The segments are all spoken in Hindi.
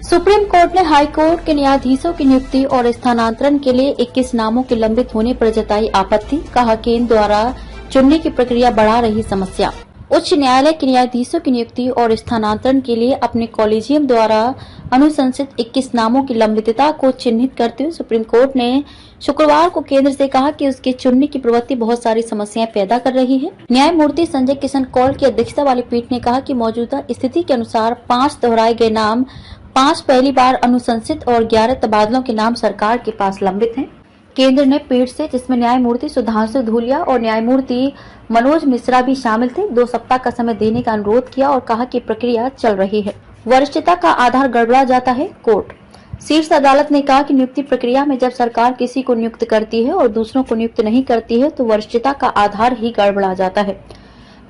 सुप्रीम कोर्ट ने हाई कोर्ट के न्यायाधीशों की नियुक्ति और स्थानांतरण के लिए 21 नामों के लंबित होने पर जताई आपत्ति। कहा केंद्र द्वारा चुनने की प्रक्रिया बढ़ा रही समस्या। उच्च न्यायालय के न्यायाधीशों की नियुक्ति और स्थानांतरण के लिए अपने कॉलेजियम द्वारा अनुशंसित 21 नामों की लंबितता को चिन्हित करते हुए सुप्रीम कोर्ट ने शुक्रवार को केंद्र से कहा कि उसके चुनने की प्रवृत्ति बहुत सारी समस्याएं पैदा कर रही है। न्यायमूर्ति संजय किशन कौल की अध्यक्षता वाली पीठ ने कहा कि मौजूदा स्थिति के अनुसार 5 दोहराए गए नाम, 5 पहली बार अनुशंसित और 11 तबादलों के नाम सरकार के पास लंबित हैं। केंद्र ने पीठ से, जिसमें न्यायमूर्ति सुधांशु धूलिया और न्यायमूर्ति मनोज मिश्रा भी शामिल थे, 2 सप्ताह का समय देने का अनुरोध किया और कहा कि प्रक्रिया चल रही है। वरिष्ठता का आधार गड़बड़ा जाता है, कोर्ट। शीर्ष अदालत ने कहा कि नियुक्ति प्रक्रिया में जब सरकार किसी को नियुक्त करती है और दूसरों को नियुक्त नहीं करती है तो वरिष्ठता का आधार ही गड़बड़ा जाता है।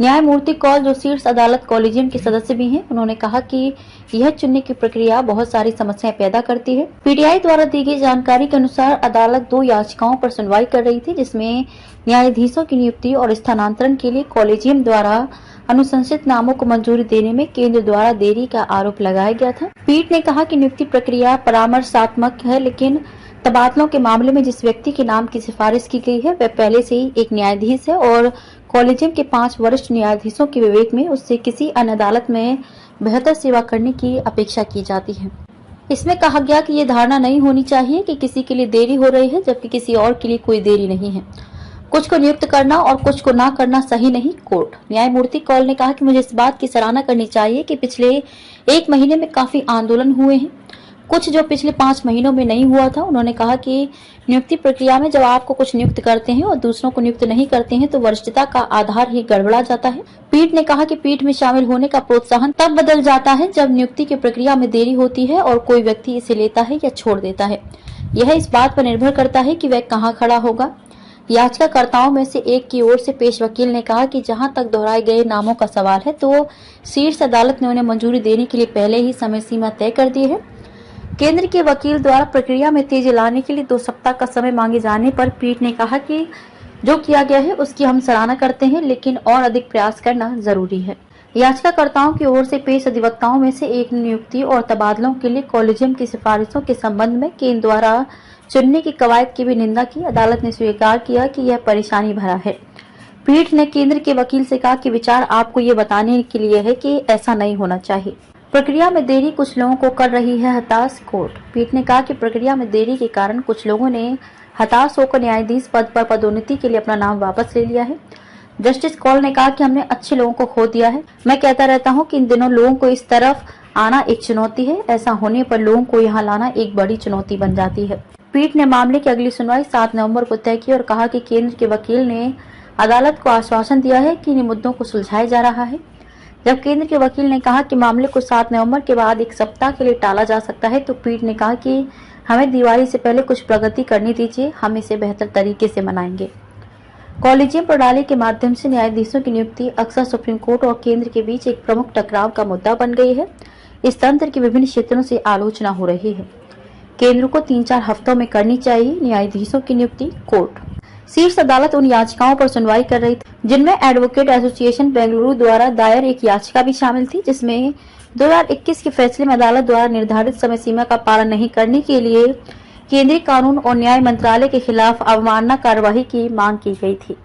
न्यायमूर्ति कौल, जो शीर्ष अदालत कॉलेजियम के सदस्य भी हैं, उन्होंने कहा कि यह चुनने की प्रक्रिया बहुत सारी समस्याएं पैदा करती है। पीटीआई द्वारा दी गई जानकारी के अनुसार अदालत 2 याचिकाओं पर सुनवाई कर रही थी, जिसमें न्यायाधीशों की नियुक्ति और स्थानांतरण के लिए कॉलेजियम द्वारा अनुशंसित नामों को मंजूरी देने में केंद्र द्वारा देरी का आरोप लगाया गया था। पीठ ने कहा कि नियुक्ति प्रक्रिया परामर्शात्मक है, लेकिन तबादलों के मामले में जिस व्यक्ति के नाम की सिफारिश की गई है वह पहले से ही एक न्यायाधीश है और कॉलेजियम के 5 वरिष्ठ न्यायाधीशों के विवेक में उससे किसी अन्य अदालत में बेहतर सेवा करने की अपेक्षा की जाती है। इसमें कहा गया कि ये धारणा नहीं होनी चाहिए कि किसी के लिए देरी हो रही है जबकि किसी और के लिए कोई देरी नहीं है। कुछ को नियुक्त करना और कुछ को ना करना सही नहीं, कोर्ट। न्यायमूर्ति कौल ने कहा कि मुझे इस बात की सराहना करनी चाहिए कि पिछले 1 महीने में काफी आंदोलन हुए हैं, कुछ जो पिछले 5 महीनों में नहीं हुआ था। उन्होंने कहा कि नियुक्ति प्रक्रिया में जब आपको कुछ नियुक्त करते हैं और दूसरों को नियुक्त नहीं करते हैं तो वरिष्ठता का आधार ही गड़बड़ा जाता है। पीठ ने कहा कि पीठ में शामिल होने का प्रोत्साहन तब बदल जाता है जब नियुक्ति की प्रक्रिया में देरी होती है और कोई व्यक्ति इसे लेता है या छोड़ देता है। यह इस बात पर निर्भर करता है कि वह कहाँ खड़ा होगा। याचिकाकर्ताओं में से एक की ओर से पेश वकील ने कहा कि जहां तक दोहराए गए नामों का सवाल है तो शीर्ष अदालत ने उन्हें मंजूरी देने के लिए पहले ही समय सीमा तय कर दी है। केंद्र के वकील द्वारा प्रक्रिया में तेजी लाने के लिए 2 सप्ताह का समय मांगे जाने पर पीठ ने कहा कि जो किया गया है उसकी हम सराहना करते हैं, लेकिन और अधिक प्रयास करना जरूरी है। याचिकाकर्ताओं की ओर से पेश अधिवक्ताओं में से एक ने नियुक्ति और तबादलों के लिए कॉलेजियम की सिफारिशों के संबंध में केंद्र द्वारा चुनने की कवायद की भी निंदा की। अदालत ने स्वीकार किया कि यह परेशानी भरा है। पीठ ने केंद्र के वकील से कहा कि विचार आपको ये बताने के लिए है कि ऐसा नहीं होना चाहिए। प्रक्रिया में देरी कुछ लोगों को कर रही है हताश, कोर्ट। पीठ ने कहा कि प्रक्रिया में देरी के कारण कुछ लोगों ने हताश होकर न्यायाधीश पद पर पदोन्नति के लिए अपना नाम वापस ले लिया है। जस्टिस कौल ने कहा कि हमने अच्छे लोगों को खो दिया है। मैं कहता रहता हूं कि इन दिनों लोगों को इस तरफ आना एक चुनौती है, ऐसा होने पर लोगों को यहाँ लाना एक बड़ी चुनौती बन जाती है। पीठ ने मामले की अगली सुनवाई 7 नवंबर को तय की और कहा कि केंद्र के वकील ने अदालत को आश्वासन दिया है कि इन मुद्दों को सुलझाया जा रहा है। जब केंद्र के वकील ने कहा कि मामले को 7 नवंबर के बाद 1 सप्ताह के लिए टाला जा सकता है तो पीठ ने कहा कि हमें दिवाली से पहले कुछ प्रगति करनी दीजिए, हम इसे बेहतर तरीके से मनाएंगे। कॉलेजियम प्रणाली के माध्यम से न्यायाधीशों की नियुक्ति अक्सर सुप्रीम कोर्ट और केंद्र के बीच एक प्रमुख टकराव का मुद्दा बन गई है। इस तंत्र की विभिन्न क्षेत्रों से आलोचना हो रही है। केंद्र को 3-4 हफ्तों में करनी चाहिए न्यायाधीशों की नियुक्ति, कोर्ट। शीर्ष अदालत उन याचिकाओं पर सुनवाई कर रही थी जिनमें एडवोकेट एसोसिएशन बेंगलुरु द्वारा दायर एक याचिका भी शामिल थी, जिसमें 2021 के फैसले में अदालत द्वारा निर्धारित समय सीमा का पालन नहीं करने के लिए केंद्रीय कानून और न्याय मंत्रालय के खिलाफ अवमानना कार्यवाही की मांग की गई थी।